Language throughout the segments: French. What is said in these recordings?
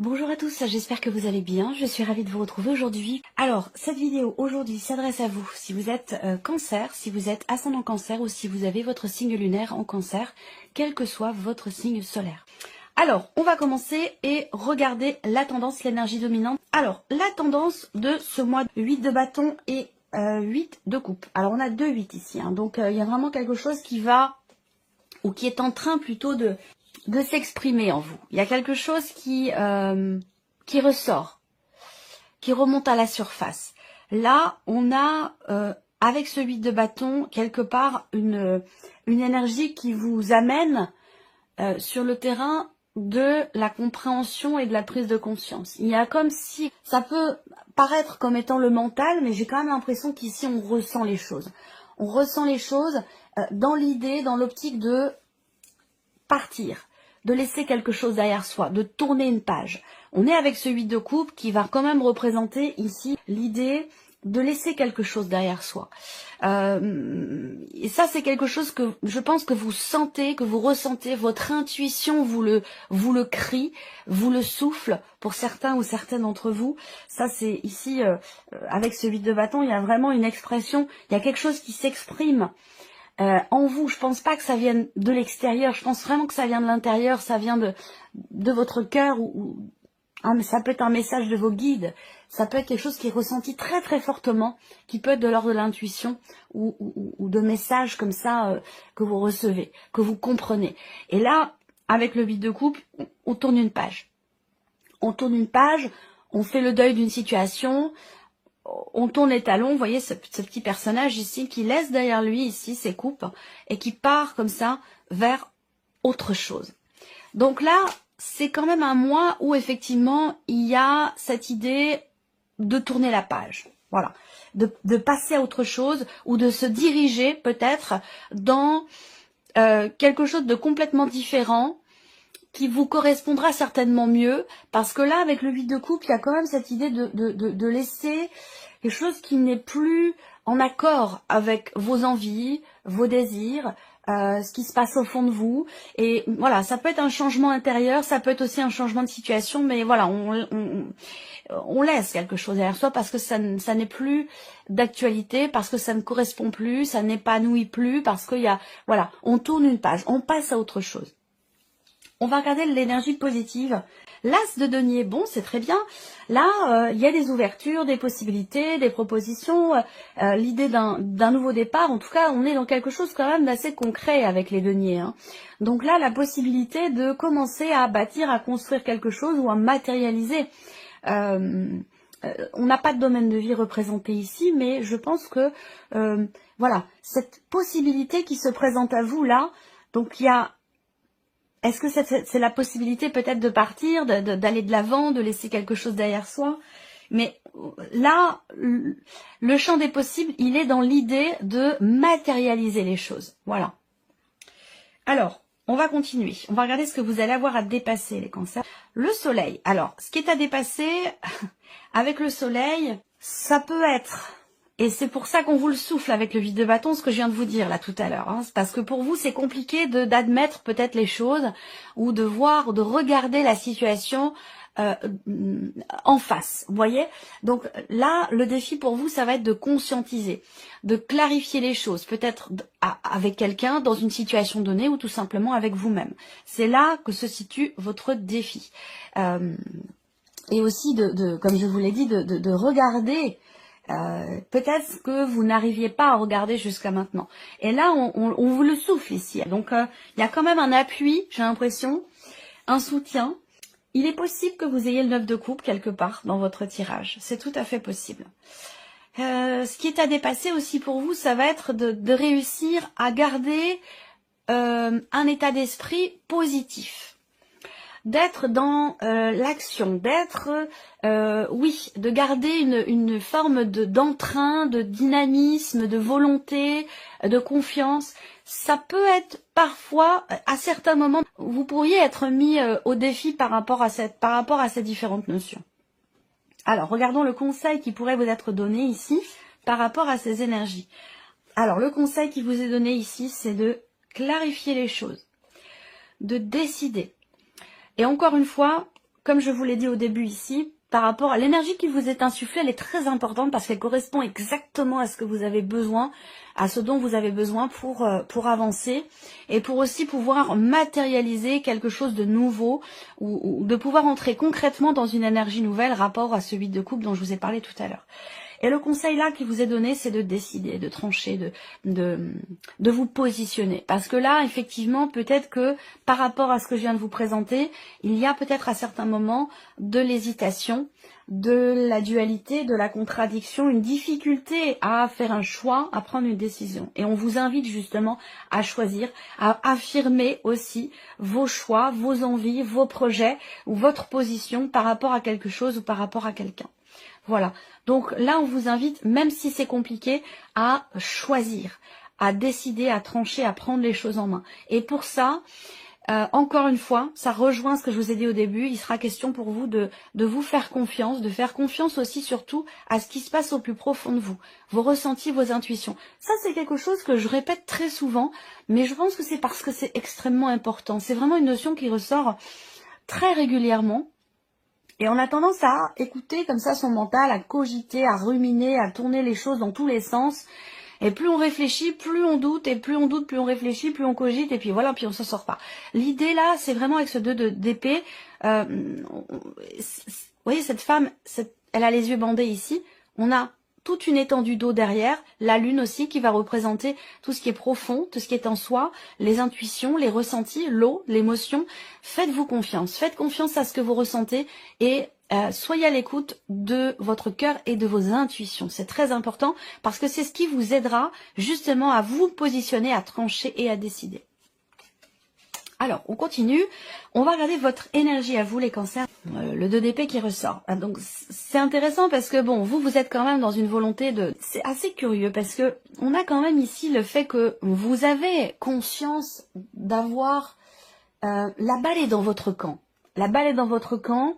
Bonjour à tous, j'espère que vous allez bien. Je suis ravie de vous retrouver aujourd'hui. Alors, cette vidéo aujourd'hui s'adresse à vous si vous êtes cancer, si vous êtes ascendant cancer ou si vous avez votre signe lunaire en cancer, quel que soit votre signe solaire. Alors, on va commencer et regarder la tendance, l'énergie dominante. Alors, la tendance de ce mois, 8 de bâton et 8 de coupe. Alors, on a 2 8 ici, hein, donc il y a vraiment quelque chose qui va, ou qui est en train plutôt de s'exprimer en vous. Il y a quelque chose qui ressort, qui remonte à la surface. Là, on a, avec ce 8 de bâton, quelque part, une énergie qui vous amène sur le terrain de la compréhension et de la prise de conscience. Il y a comme si, ça peut paraître comme étant le mental, mais j'ai quand même l'impression qu'ici, on ressent les choses. On ressent les choses dans l'idée, dans l'optique de partir, de laisser quelque chose derrière soi, de tourner une page. On est avec ce 8 de coupe qui va quand même représenter ici l'idée de laisser quelque chose derrière soi. Et ça, c'est quelque chose que je pense que vous sentez, que vous ressentez, votre intuition vous le crie, vous le souffle pour certains ou certaines d'entre vous. Ça, c'est ici, avec ce 8 de bâton, il y a vraiment une expression, il y a quelque chose qui s'exprime en vous. Je pense pas que ça vienne de l'extérieur, je pense vraiment que ça vient de l'intérieur, ça vient de votre cœur, ça peut être un message de vos guides, ça peut être quelque chose qui est ressenti très très fortement, qui peut être de l'ordre de l'intuition ou de messages comme ça que vous recevez, que vous comprenez. Et là, avec le 8 de coupe, on tourne une page. On tourne une page, on fait le deuil d'une situation, on tourne les talons, vous voyez ce petit personnage ici qui laisse derrière lui ici ses coupes et qui part comme ça vers autre chose. Donc là, c'est quand même un mois où effectivement il y a cette idée de tourner la page, voilà, de passer à autre chose ou de se diriger peut-être dans quelque chose de complètement différent qui vous correspondra certainement mieux, parce que là, avec le 8 de coupe, il y a quand même cette idée de laisser quelque chose qui n'est plus en accord avec vos envies, vos désirs, ce qui se passe au fond de vous. Et voilà, ça peut être un changement intérieur, ça peut être aussi un changement de situation, mais voilà, on laisse quelque chose derrière soi parce que ça n'est plus d'actualité, parce que ça ne correspond plus, ça n'épanouit plus, parce qu'il y a, voilà, on tourne une page, on passe à autre chose. On va regarder l'énergie positive. L'as de denier, bon, c'est très bien. Là, il y a des ouvertures, des possibilités, des propositions, l'idée d'un nouveau départ. En tout cas, on est dans quelque chose quand même d'assez concret avec les deniers, hein. Donc là, la possibilité de commencer à bâtir, à construire quelque chose ou à matérialiser. On n'a pas de domaine de vie représenté ici, mais je pense que, voilà, cette possibilité qui se présente à vous là, donc il y a... Est-ce que c'est la possibilité peut-être de partir, d'aller de l'avant, de laisser quelque chose derrière soi? Mais là, le champ des possibles, il est dans l'idée de matérialiser les choses. Voilà. Alors, on va continuer. On va regarder ce que vous allez avoir à dépasser, les cancers. Le soleil. Alors, ce qui est à dépasser, avec le soleil, ça peut être... Et c'est pour ça qu'on vous le souffle avec le 8 de bâton, ce que je viens de vous dire là tout à l'heure. Hein. Parce que pour vous, c'est compliqué d'admettre peut-être les choses ou de voir, de regarder la situation en face. Vous voyez? Donc là, le défi pour vous, ça va être de conscientiser, de clarifier les choses, peut-être avec quelqu'un dans une situation donnée ou tout simplement avec vous-même. C'est là que se situe votre défi. Et aussi, comme je vous l'ai dit, de regarder peut-être ce que vous n'arriviez pas à regarder jusqu'à maintenant. Et là, on vous le souffle ici. Donc, il y a quand même un appui, j'ai l'impression, un soutien. Il est possible que vous ayez le 9 de coupe quelque part dans votre tirage. C'est tout à fait possible. Ce qui est à dépasser aussi pour vous, ça va être de réussir à garder un état d'esprit positif. D'être dans l'action, d'être, oui, de garder une forme d'entrain, de dynamisme, de volonté, de confiance. Ça peut être parfois, à certains moments, vous pourriez être mis au défi par rapport à ces différentes notions. Alors, regardons le conseil qui pourrait vous être donné ici par rapport à ces énergies. Alors, le conseil qui vous est donné ici, c'est de clarifier les choses, de décider. Et encore une fois, comme je vous l'ai dit au début ici, par rapport à l'énergie qui vous est insufflée, elle est très importante parce qu'elle correspond exactement à ce que vous avez besoin, à ce dont vous avez besoin pour avancer et pour aussi pouvoir matérialiser quelque chose de nouveau ou de pouvoir entrer concrètement dans une énergie nouvelle rapport à ce 8 de coupe dont je vous ai parlé tout à l'heure. Et le conseil là qui vous est donné, c'est de décider, de trancher, de vous positionner. Parce que là, effectivement, peut-être que par rapport à ce que je viens de vous présenter, il y a peut-être à certains moments de l'hésitation, de la dualité, de la contradiction, une difficulté à faire un choix, à prendre une décision. Et on vous invite justement à choisir, à affirmer aussi vos choix, vos envies, vos projets ou votre position par rapport à quelque chose ou par rapport à quelqu'un. Voilà, donc là on vous invite, même si c'est compliqué, à choisir, à décider, à trancher, à prendre les choses en main. Et pour ça, encore une fois, ça rejoint ce que je vous ai dit au début, il sera question pour vous de vous faire confiance, de faire confiance aussi surtout à ce qui se passe au plus profond de vous, vos ressentis, vos intuitions. Ça c'est quelque chose que je répète très souvent, mais je pense que c'est parce que c'est extrêmement important. C'est vraiment une notion qui ressort très régulièrement. Et on a tendance à écouter comme ça son mental, à cogiter, à ruminer, à tourner les choses dans tous les sens. Et plus on réfléchit, plus on doute, et plus on doute, plus on réfléchit, plus on cogite, et puis voilà, puis on s'en sort pas. L'idée là, c'est vraiment avec ce 2 d'épée, vous voyez cette femme, elle a les yeux bandés ici, on a toute une étendue d'eau derrière, la lune aussi qui va représenter tout ce qui est profond, tout ce qui est en soi, les intuitions, les ressentis, l'eau, l'émotion. Faites-vous confiance, faites confiance à ce que vous ressentez et soyez à l'écoute de votre cœur et de vos intuitions. C'est très important parce que c'est ce qui vous aidera justement à vous positionner, à trancher et à décider. Alors, on continue. On va regarder votre énergie à vous, les cancers. Le 2 d'épée qui ressort. Donc, c'est intéressant parce que, bon, vous êtes quand même dans une volonté de... C'est assez curieux parce que on a quand même ici le fait que vous avez conscience d'avoir... la balle est dans votre camp. La balle est dans votre camp.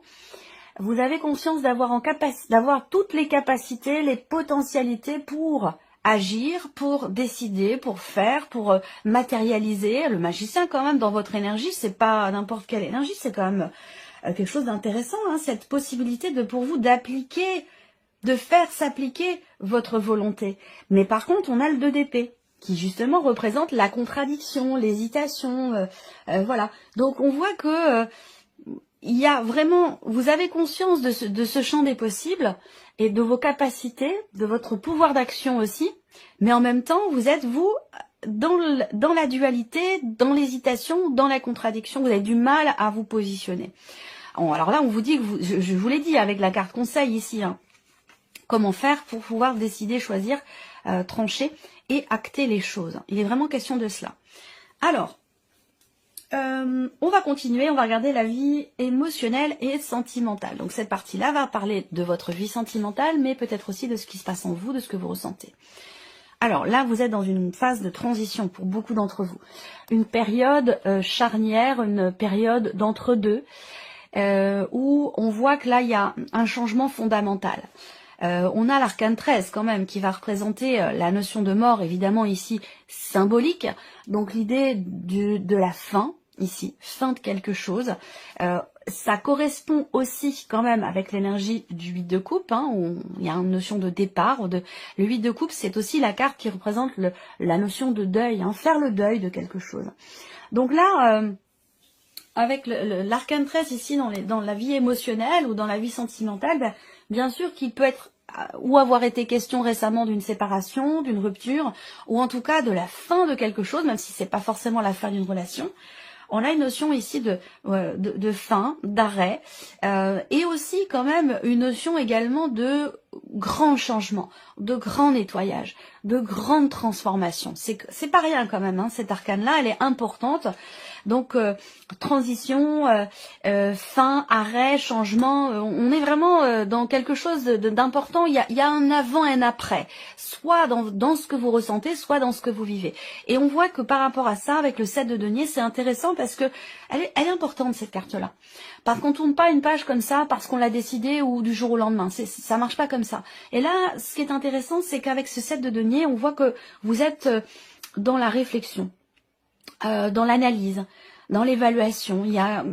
Vous avez conscience d'avoir toutes les capacités, les potentialités pour... agir, pour décider, pour faire, pour matérialiser. Le magicien quand même dans votre énergie, c'est pas n'importe quelle énergie, c'est quand même quelque chose d'intéressant, hein, cette possibilité de pour vous d'appliquer, de faire s'appliquer votre volonté. Mais par contre, on a le 2 d'épée qui justement représente la contradiction, l'hésitation, voilà. Donc on voit que il y a vraiment, vous avez conscience de ce champ des possibles et de vos capacités, de votre pouvoir d'action aussi, mais en même temps, vous êtes, vous, dans la dualité, dans l'hésitation, dans la contradiction, vous avez du mal à vous positionner. Bon, alors là, on vous dit, que je vous l'ai dit avec la carte conseil ici, hein, comment faire pour pouvoir décider, choisir, trancher et acter les choses. Il est vraiment question de cela. Alors, on va continuer, on va regarder la vie émotionnelle et sentimentale. Donc cette partie-là va parler de votre vie sentimentale, mais peut-être aussi de ce qui se passe en vous, de ce que vous ressentez. Alors là, vous êtes dans une phase de transition pour beaucoup d'entre vous. Une période charnière, une période d'entre-deux, où on voit que là, il y a un changement fondamental. On a l'arcane 13 quand même qui va représenter la notion de mort, évidemment ici symbolique. Donc l'idée de la fin, ici, fin de quelque chose. Ça correspond aussi quand même avec l'énergie du 8 de coupe, hein, où il y a une notion de départ. Le 8 de coupe, c'est aussi la carte qui représente la notion de deuil, hein, faire le deuil de quelque chose. Donc là, avec l'arcane 13 ici dans la vie émotionnelle ou dans la vie sentimentale, ben, bien sûr qu'il peut être ou avoir été question récemment d'une séparation, d'une rupture, ou en tout cas de la fin de quelque chose, même si c'est pas forcément la fin d'une relation. On a une notion ici de fin, d'arrêt, et aussi quand même une notion également de grand changement, de grand nettoyage, de grande transformation. C'est pas rien quand même, hein, cette arcane-là, elle est importante. Donc transition, fin, arrêt, changement, on est vraiment dans quelque chose d'important. Il y a un avant et un après, soit dans ce que vous ressentez, soit dans ce que vous vivez. Et on voit que par rapport à ça, avec le 7 de denier, c'est intéressant parce que elle est importante cette carte-là. Parce qu'on tourne pas une page comme ça parce qu'on l'a décidé ou du jour au lendemain. Ça marche pas comme ça. Et là, ce qui est intéressant, c'est qu'avec ce 7 de denier, on voit que vous êtes dans la réflexion, dans l'analyse, dans l'évaluation. Il y a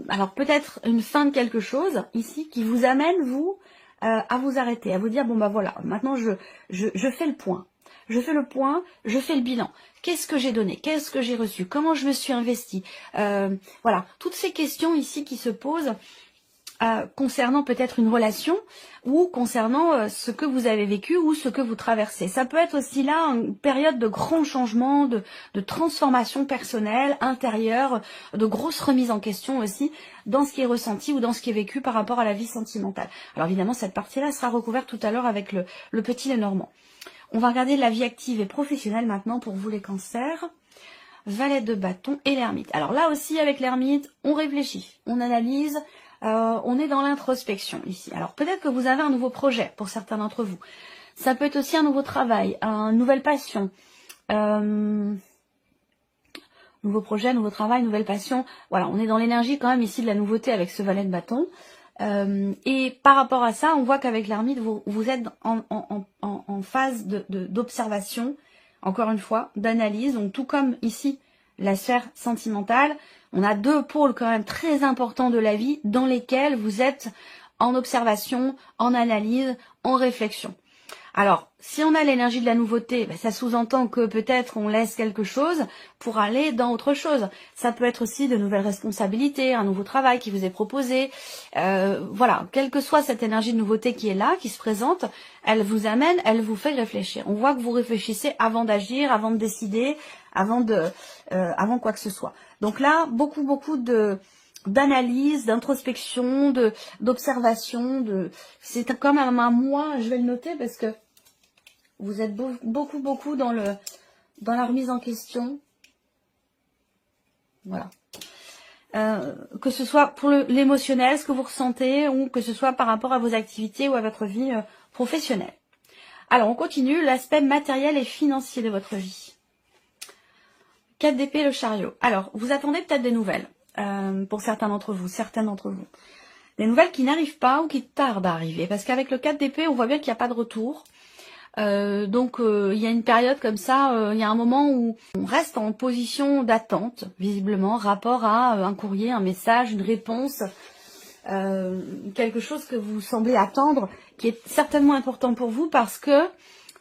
alors peut-être une fin de quelque chose ici qui vous amène, vous, à vous arrêter, à vous dire, bon bah voilà, maintenant je fais le point. Je fais le point, je fais le bilan. Qu'est-ce que j'ai donné? Qu'est-ce que j'ai reçu? Comment je me suis investie? Voilà, toutes ces questions ici qui se posent concernant peut-être une relation ou concernant ce que vous avez vécu ou ce que vous traversez. Ça peut être aussi là une période de grands changements, de transformation personnelle, intérieure, de grosses remises en question aussi dans ce qui est ressenti ou dans ce qui est vécu par rapport à la vie sentimentale. Alors évidemment, cette partie-là sera recouverte tout à l'heure avec le petit Lenormand. On va regarder la vie active et professionnelle maintenant pour vous les cancers. Valet de bâton et l'ermite. Alors là aussi avec l'ermite, on réfléchit, on analyse, on est dans l'introspection ici. Alors peut-être que vous avez un nouveau projet pour certains d'entre vous. Ça peut être aussi un nouveau travail, une nouvelle passion. Nouveau projet, nouveau travail, nouvelle passion. Voilà, on est dans l'énergie quand même ici de la nouveauté avec ce valet de bâton. Et par rapport à ça, on voit qu'avec l'ermite, vous êtes en phase d'observation, encore une fois, d'analyse. Donc tout comme ici, la sphère sentimentale, on a deux pôles quand même très importants de la vie dans lesquels vous êtes en observation, en analyse, en réflexion. Alors, si on a l'énergie de la nouveauté, ça sous-entend que peut-être on laisse quelque chose pour aller dans autre chose. Ça peut être aussi de nouvelles responsabilités, un nouveau travail qui vous est proposé. Voilà, quelle que soit cette énergie de nouveauté qui est là, qui se présente, elle vous amène, elle vous fait réfléchir. On voit que vous réfléchissez avant d'agir, avant de décider, avant quoi que ce soit. Donc là, beaucoup d'analyse, d'introspection, d'observation, c'est quand même un mois, je vais le noter parce que vous êtes beaucoup dans la remise en question. Voilà. Que ce soit pour l'émotionnel, ce que vous ressentez, ou que ce soit par rapport à vos activités ou à votre vie professionnelle. Alors, on continue, l'aspect matériel et financier de votre vie. 4 d'épée, le chariot. Alors, vous attendez peut-être des nouvelles, pour certains d'entre vous, certaines d'entre vous. Des nouvelles qui n'arrivent pas ou qui tardent à arriver. Parce qu'avec le 4 d'épée, on voit bien qu'il n'y a pas de retour. Donc il y a une période comme ça, il y a un moment où on reste en position d'attente, visiblement, rapport à un courrier, un message, une réponse, quelque chose que vous semblez attendre, qui est certainement important pour vous parce que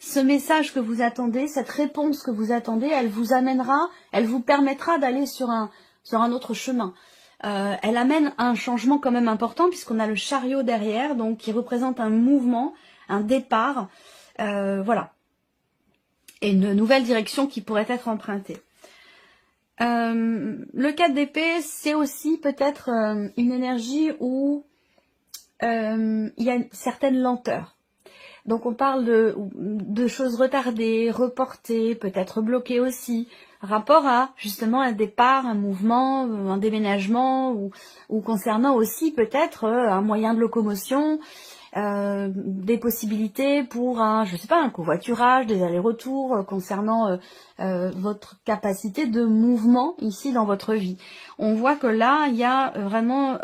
ce message que vous attendez, cette réponse que vous attendez, elle vous amènera, elle vous permettra d'aller sur un autre chemin. Elle amène un changement quand même important puisqu'on a le chariot derrière, donc qui représente un mouvement, un départ. Voilà. Et une nouvelle direction qui pourrait être empruntée. Le 4 d'épée, c'est aussi peut-être une énergie où il y a une certaine lenteur. Donc on parle de choses retardées, reportées, peut-être bloquées aussi, rapport à justement un départ, un mouvement, un déménagement, ou concernant aussi peut-être un moyen de locomotion, des possibilités pour un covoiturage, des allers-retours concernant votre capacité de mouvement ici dans votre vie. On voit que là, il y a vraiment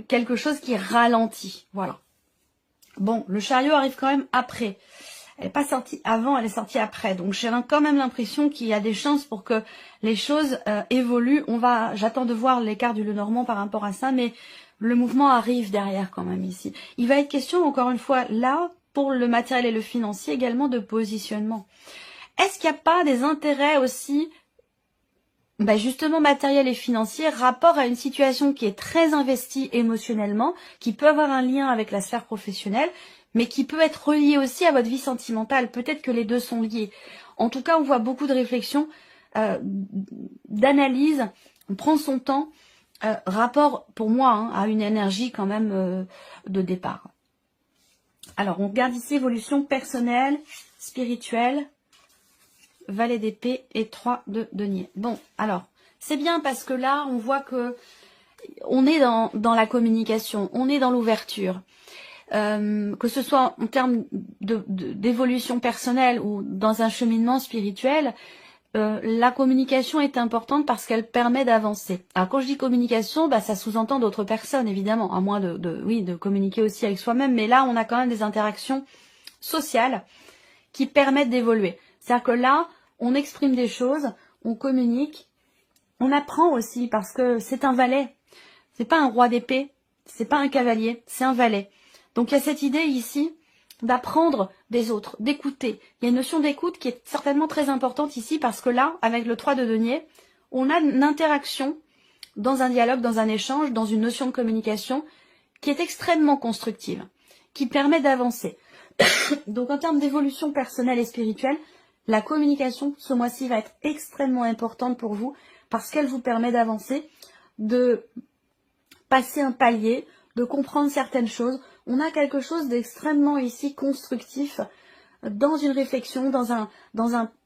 quelque chose qui ralentit. Voilà. Bon, le chariot arrive quand même après. Elle n'est pas sortie avant, elle est sortie après. Donc j'ai quand même l'impression qu'il y a des chances pour que les choses évoluent. J'attends de voir l'écart du Lenormand par rapport à ça, mais le mouvement arrive derrière quand même ici. Il va être question, encore une fois, là, pour le matériel et le financier, également de positionnement. Est-ce qu'il n'y a pas des intérêts aussi, justement matériel et financier, rapport à une situation qui est très investie émotionnellement, qui peut avoir un lien avec la sphère professionnelle, mais qui peut être relié aussi à votre vie sentimentale. Peut-être que les deux sont liés. En tout cas, on voit beaucoup de réflexions, d'analyse, on prend son temps, rapport pour moi à une énergie quand même de départ. Alors on regarde ici évolution personnelle, spirituelle, valet d'épée et 3 de denier. Bon, alors c'est bien parce que là on voit que on est dans la communication, on est dans l'ouverture. Que ce soit en termes d'évolution personnelle ou dans un cheminement spirituel, la communication est importante parce qu'elle permet d'avancer. Alors quand je dis communication, ça sous-entend d'autres personnes évidemment, à moins de communiquer aussi avec soi-même, mais là on a quand même des interactions sociales qui permettent d'évoluer. C'est-à-dire que là, on exprime des choses, on communique, On apprend aussi parce que c'est un valet. C'est pas un roi d'épée, c'est pas un cavalier, c'est un valet. Donc il y a cette idée ici d'apprendre des autres, d'écouter. Il y a une notion d'écoute qui est certainement très importante ici parce que là, avec le 3 de denier, on a une interaction dans un dialogue, dans un échange, dans une notion de communication qui est extrêmement constructive, qui permet d'avancer. Donc en termes d'évolution personnelle et spirituelle, la communication ce mois-ci va être extrêmement importante pour vous parce qu'elle vous permet d'avancer, de passer un palier, de comprendre certaines choses. On a quelque chose d'extrêmement ici constructif dans une réflexion, dans un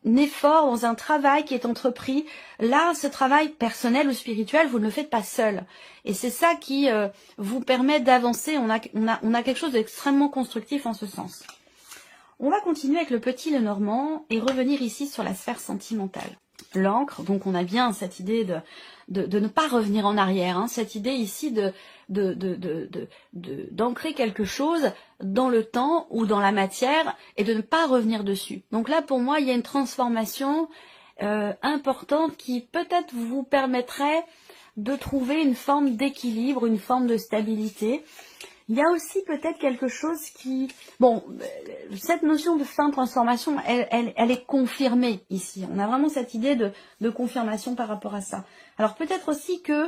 effort, dans un travail qui est entrepris. Là, ce travail personnel ou spirituel, vous ne le faites pas seul. Et c'est ça qui vous permet d'avancer. On a quelque chose d'extrêmement constructif en ce sens. On va continuer avec le petit Lenormand et revenir ici sur la sphère sentimentale. L'encre, donc on a bien cette idée de ne pas revenir en arrière, hein, cette idée ici d'ancrer quelque chose dans le temps ou dans la matière et de ne pas revenir dessus. Donc là pour moi il y a une transformation importante qui peut-être vous permettrait de trouver une forme d'équilibre, une forme de stabilité. Il y a aussi peut-être quelque chose qui... Bon, cette notion de fin de transformation, elle est confirmée ici. On a vraiment cette idée de confirmation par rapport à ça. Alors peut-être aussi que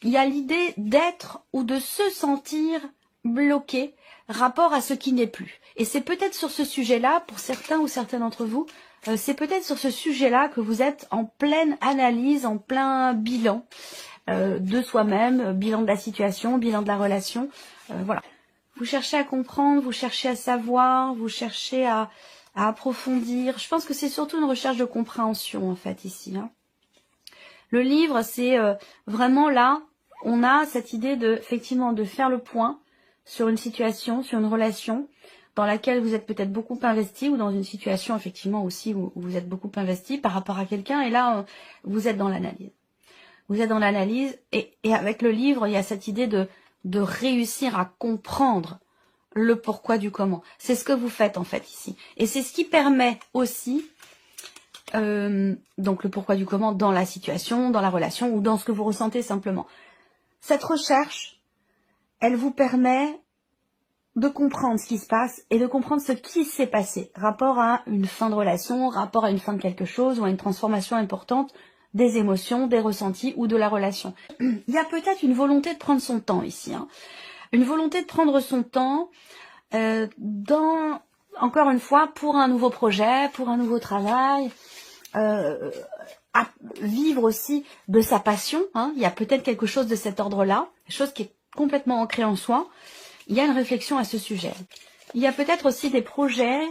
il y a l'idée d'être ou de se sentir bloqué rapport à ce qui n'est plus. Et c'est peut-être sur ce sujet-là, pour certains ou certains d'entre vous, c'est peut-être sur ce sujet-là que vous êtes en pleine analyse, en plein bilan de soi-même, bilan de la situation, bilan de la relation. Voilà. Vous cherchez à comprendre, vous cherchez à savoir, vous cherchez à approfondir. Je pense que c'est surtout une recherche de compréhension en fait ici. Hein. Le livre, c'est vraiment là, on a cette idée de effectivement de faire le point sur une situation, sur une relation dans laquelle vous êtes peut-être beaucoup investi ou dans une situation effectivement aussi où vous êtes beaucoup investi par rapport à quelqu'un et là vous êtes dans l'analyse. Vous êtes dans l'analyse et avec le livre, il y a cette idée de réussir à comprendre le pourquoi du comment. C'est ce que vous faites en fait ici. Et c'est ce qui permet aussi, donc le pourquoi du comment dans la situation, dans la relation ou dans ce que vous ressentez simplement. Cette recherche, elle vous permet de comprendre ce qui se passe et de comprendre ce qui s'est passé. Rapport à une fin de relation, rapport à une fin de quelque chose ou à une transformation importante des émotions, des ressentis ou de la relation. Il y a peut-être une volonté de prendre son temps ici. Hein. Une volonté de prendre son temps encore une fois, pour un nouveau projet, pour un nouveau travail, à vivre aussi de sa passion. Hein. Il y a peut-être quelque chose de cet ordre-là, quelque chose qui est complètement ancré en soi. Il y a une réflexion à ce sujet. Il y a peut-être aussi des projets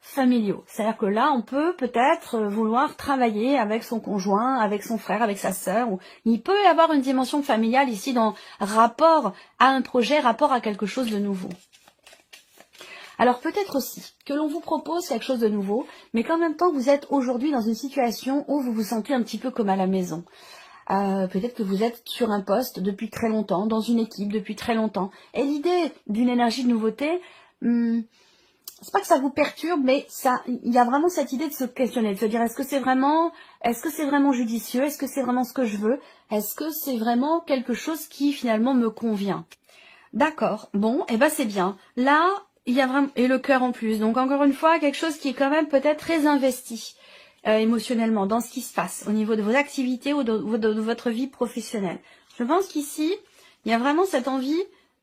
familiaux. C'est-à-dire que là, on peut peut-être vouloir travailler avec son conjoint, avec son frère, avec sa sœur. Il peut y avoir une dimension familiale ici dans rapport à un projet, rapport à quelque chose de nouveau. Alors peut-être aussi que l'on vous propose quelque chose de nouveau, mais qu'en même temps vous êtes aujourd'hui dans une situation où vous vous sentez un petit peu comme à la maison. Peut-être que vous êtes sur un poste depuis très longtemps, dans une équipe depuis très longtemps. Et l'idée d'une énergie de nouveauté, c'est pas que ça vous perturbe, mais il y a vraiment cette idée de se questionner, de se dire est-ce que c'est vraiment judicieux, est-ce que c'est vraiment ce que je veux, est-ce que c'est vraiment quelque chose qui finalement me convient. D'accord, bon, et ben c'est bien. Là, il y a vraiment et le cœur en plus. Donc encore une fois, quelque chose qui est quand même peut-être très investi émotionnellement dans ce qui se passe au niveau de vos activités ou de votre vie professionnelle. Je pense qu'ici, il y a vraiment cette envie,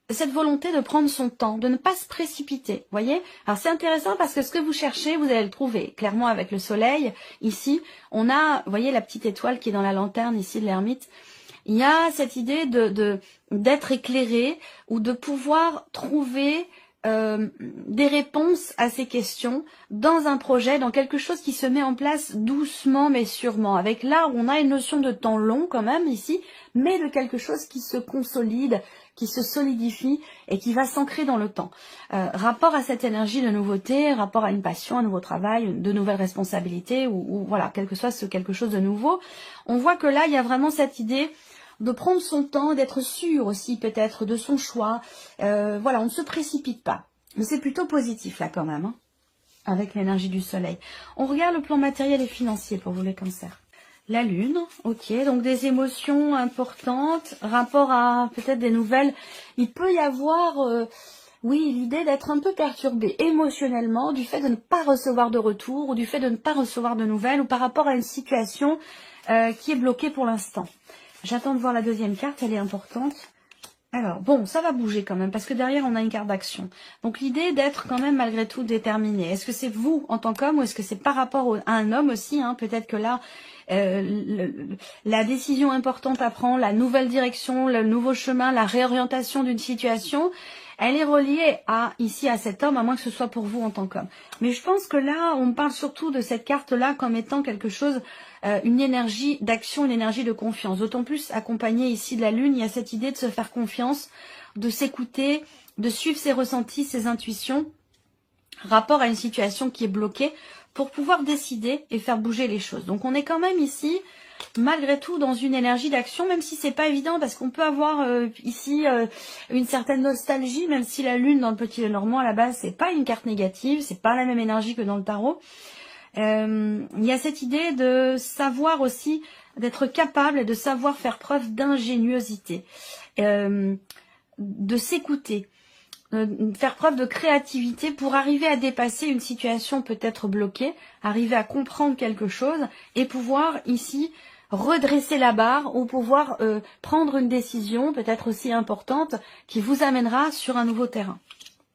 cette volonté de prendre son temps, de ne pas se précipiter, vous voyez. Alors c'est intéressant parce que ce que vous cherchez, vous allez le trouver. Clairement avec le soleil, ici, on a, vous voyez la petite étoile qui est dans la lanterne ici de l'ermite. Il y a cette idée d'être éclairé ou de pouvoir trouver des réponses à ces questions dans un projet, dans quelque chose qui se met en place doucement mais sûrement. Avec là, on a une notion de temps long quand même ici, mais de quelque chose qui se consolide, qui se solidifie et qui va s'ancrer dans le temps. Rapport à cette énergie de nouveauté, rapport à une passion, un nouveau travail, de nouvelles responsabilités ou voilà, quel que soit ce quelque chose de nouveau, on voit que là, il y a vraiment cette idée de prendre son temps, d'être sûr aussi peut-être de son choix. Voilà, on ne se précipite pas. Mais c'est plutôt positif là quand même, hein, avec l'énergie du soleil. On regarde le plan matériel et financier pour vous les cancers. La lune, ok, donc des émotions importantes, rapport à peut-être des nouvelles. Il peut y avoir, oui, l'idée d'être un peu perturbé émotionnellement du fait de ne pas recevoir de retour ou du fait de ne pas recevoir de nouvelles ou par rapport à une situation qui est bloquée pour l'instant. J'attends de voir la deuxième carte, elle est importante. Alors, bon, ça va bouger quand même, parce que derrière, on a une carte d'action. Donc, l'idée d'être quand même, malgré tout, déterminé. Est-ce que c'est vous, en tant qu'homme, ou est-ce que c'est par rapport à un homme aussi, hein? Peut-être que là, la décision importante à prendre, la nouvelle direction, le nouveau chemin, la réorientation d'une situation, elle est reliée ici à cet homme, à moins que ce soit pour vous en tant qu'homme. Mais je pense que là, on parle surtout de cette carte-là comme étant quelque chose, une énergie d'action, une énergie de confiance. D'autant plus accompagnée ici de la lune, il y a cette idée de se faire confiance, de s'écouter, de suivre ses ressentis, ses intuitions, rapport à une situation qui est bloquée, pour pouvoir décider et faire bouger les choses. Donc on est quand même ici, malgré tout, dans une énergie d'action, même si c'est pas évident, parce qu'on peut avoir ici une certaine nostalgie, même si la lune dans le petit Lenormand à la base c'est pas une carte négative, c'est pas la même énergie que dans le tarot. Il y a cette idée de savoir aussi, d'être capable et de savoir faire preuve d'ingéniosité, de s'écouter, faire preuve de créativité pour arriver à dépasser une situation peut-être bloquée, arriver à comprendre quelque chose et pouvoir ici redresser la barre ou pouvoir prendre une décision peut-être aussi importante qui vous amènera sur un nouveau terrain.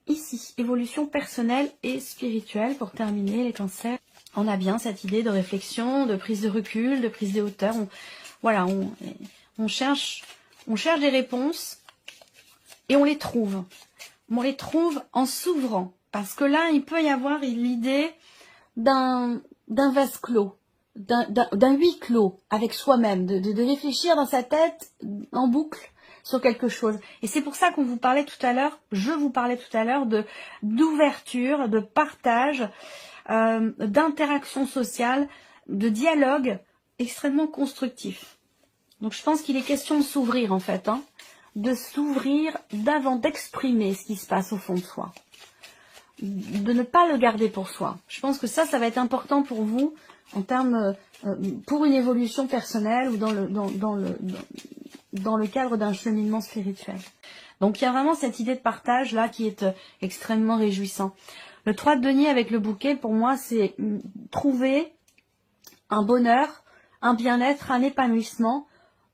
Ici, évolution personnelle et spirituelle pour terminer les cancers. On a bien cette idée de réflexion, de prise de recul, de prise de hauteur. On cherche des réponses et on les trouve. On les trouve en s'ouvrant. Parce que là, il peut y avoir l'idée d'un vase clos, d'un huis clos avec soi-même, de réfléchir dans sa tête en boucle sur quelque chose. Et c'est pour ça qu'on vous parlait tout à l'heure, je vous parlais tout à l'heure d'ouverture, de partage, d'interaction sociale, de dialogue extrêmement constructif. Donc je pense qu'il est question de s'ouvrir en fait, hein, de s'ouvrir d'avant, d'exprimer ce qui se passe au fond de soi, de ne pas le garder pour soi. Je pense que ça va être important pour vous en termes pour une évolution personnelle ou dans le cadre d'un cheminement spirituel. Donc il y a vraiment cette idée de partage là qui est extrêmement réjouissant. Le 3 de denier avec le bouquet, pour moi, c'est trouver un bonheur, un bien-être, un épanouissement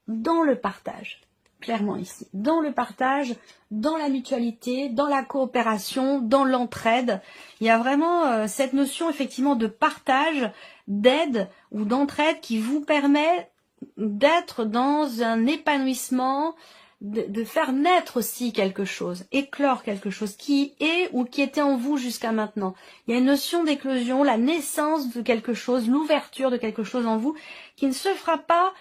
dans le partage. Clairement ici, dans le partage, dans la mutualité, dans la coopération, dans l'entraide. Il y a vraiment cette notion effectivement de partage, d'aide ou d'entraide qui vous permet d'être dans un épanouissement, de faire naître aussi quelque chose, éclore quelque chose qui est ou qui était en vous jusqu'à maintenant. Il y a une notion d'éclosion, la naissance de quelque chose, l'ouverture de quelque chose en vous qui ne se fera pas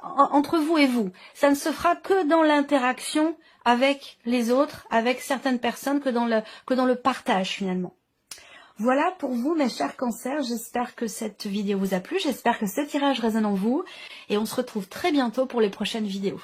entre vous et vous. Ça ne se fera que dans l'interaction avec les autres, avec certaines personnes, que dans le partage finalement. Voilà pour vous mes chers cancers, j'espère que cette vidéo vous a plu, j'espère que ce tirage résonne en vous et on se retrouve très bientôt pour les prochaines vidéos.